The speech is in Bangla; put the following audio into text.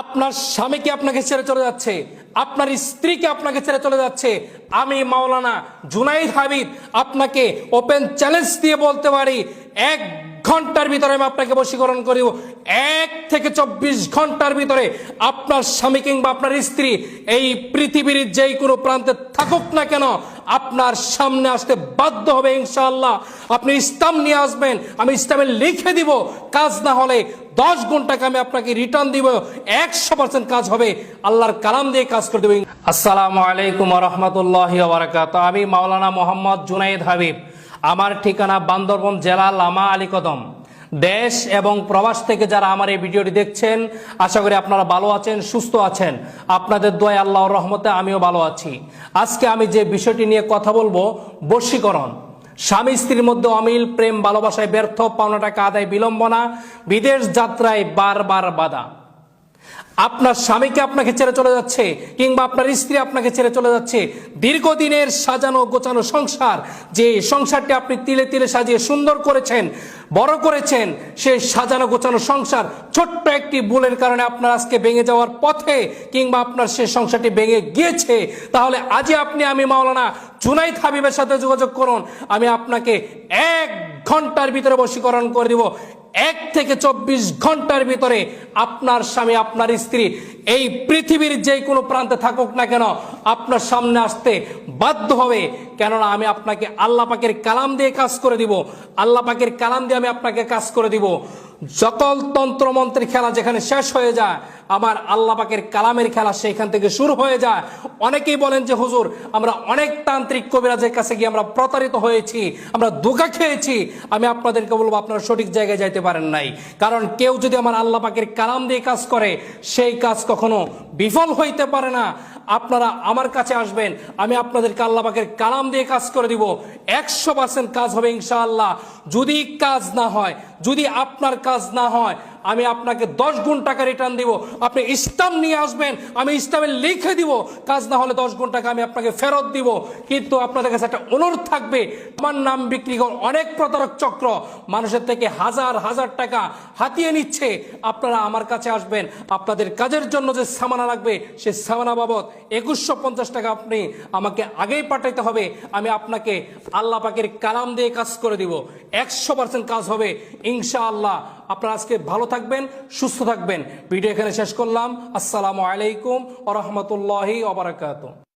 আপনার স্বামীকে আপনাকে ছেড়ে চলে যাচ্ছে, আপনার স্ত্রীকে আপনাকে ছেড়ে চলে যাচ্ছে, আমি মাওলানা জুনাইদ হাবিব আপনাকে ওপেন চ্যালেঞ্জ দিয়ে বলতে পারি, 1 ঘন্টার ভিতরে আমি আপনাকে বশীকরণ করিব। 1 থেকে 24 ঘন্টার ভিতরে আপনার স্বামী কিংবা আপনার স্ত্রী এই পৃথিবীর যেই কোনো প্রান্তে থাকুক না কেন আপনার সামনে আসতে বাধ্য হবে ইনশাআল্লাহ। আপনি ইসলাম নিয়ে আসবেন, আমি ইসলামে লিখে দিব। কাজ না হলে 10 গুণ টাকা আমি আপনাকে রিটার্ন দিব, 100% কাজ হবে। আল্লাহর কালাম দিয়ে কাজ করে দেব। আসসালামু আলাইকুম ওয়া রাহমাতুল্লাহি ওয়া বারাকাতুহু। আমি মাওলানা মোহাম্মদ জুনাইদ হাবিব। আমার ঠিকানা বান্দরবান জেলা লামা আলী কদম। দেশ এবং প্রবাস থেকে যারা আমার এই ভিডিওটি দেখছেন, আশা করি আপনারা ভালো আছেন, সুস্থ আছেন। আপনাদের দোয়ায় আল্লাহর রহমতে আমিও ভালো আছি। আজকে আমি যে বিষয়টি নিয়ে কথা বলবো, বশীকরণ। স্বামী স্ত্রীর মধ্যে অমিল, প্রেম ভালোবাসায় ব্যর্থ, পাওনা টাকা আদায় বিলম্বনা, বিদেশ যাত্রায় বারবার বাধা। আপনার স্বামীকে আপনাকে ছেড়ে চলে যাচ্ছে কিংবা আপনার স্ত্রী আপনাকে ছেড়ে চলে যাচ্ছে। দীর্ঘদিনের সাজানো গোছানো সংসার, যে সংসারটি আপনি তিলে তিলে সাজিয়ে সুন্দর করেছেন, বড় করেছেন, সেই সাজানো গোছানো সংসার ছোট্ট একটি ভুলের কারণে আপনার আজকে ভেঙে যাওয়ার পথে কিংবা আপনার সেই সংসারটি ভেঙে গিয়েছে। তাহলে আজই আমি মাওলানা জুনাইদ হাবিবের সাথে যোগাযোগ করুন। আমি আপনাকে 1 ঘন্টার ভিতরে বশীকরণ করে দিব। 1 থেকে 24 ঘন্টার ভিতরে আপনার স্বামী আপনার স্ত্রী এই পৃথিবীর যে কোনো প্রান্তে থাকুক না কেন আপনার সামনে আসতে বাধ্য হবে। কেননা আমি আপনাকে আল্লাহ পাকের কালাম দিয়ে কাজ করে দিব। আল্লাহ পাকের কালাম দিয়ে আমি আপনাকে কাজ করে দিব। সকল তন্ত্র মন্ত্রের খেলা যেখানে শেষ হয়ে যায়, আমার আল্লাহ পাকের কালামের খেলা সেইখান থেকে শুরু হয়ে যায়। অনেকেই বলেন যে হুজুর, আমরা অনেক তান্ত্রিক কবিরাজের কাছে গিয়ে আমরা প্রতারিত হয়েছি, আমরা ধোঁকা খেয়েছি। আমি আপনাদেরকে বলবো, আপনারা সঠিক জায়গায় যাইতে পারেন নাই। কারণ কেউ যদি আমার আল্লাহ পাকের কালাম দিয়ে কাজ করে, সেই কাজ কখনো বিফল হইতে পারে না। আপনারা আমার কাছে আসবেন, আমি আপনাদেরকে আল্লাহ পাকের কালাম দিয়ে কাজ করে দিব। 100% কাজ হবে ইনশাআল্লাহ। যদি কাজ না হয়, যদি আপনার কাজ না হয়, আমি আপনাকে 10 গুণ টাকা রিটার্ন দিব। আপনি ইসলাম নিয়ে আসবেন, আমি ইসলামে লিখে দিব। কাজ না হলে 10 গুণ টাকা আমি আপনাকে ফেরত দিব। কিন্তু আপনাদের কাছে একটা অনুরোধ থাকবে, আমার নাম বিক্রি করে অনেক প্রতারক চক্র মানুষের থেকে হাজার হাজার টাকা হাতিয়ে নিচ্ছে। আপনারা আমার কাছে আসবেন, আপনাদের কাজের জন্য যে সামানা লাগবে সেই সামানা বাবদ 2150 টাকা আপনি আমাকে আগেই পাঠাইতে হবে। আমি আপনাকে আল্লাহ পাকের কালাম দিয়ে কাজ করে দিব। 100% কাজ হবে ইনশাআল্লাহ। আপনারা আজকে ভালো থাকবেন, সুস্থ থাকবেন। ভিডিও এখানে শেষ করলাম। আসসালামু আলাইকুম ওয়া রাহমাতুল্লাহি ওয়া বারাকাতুহু।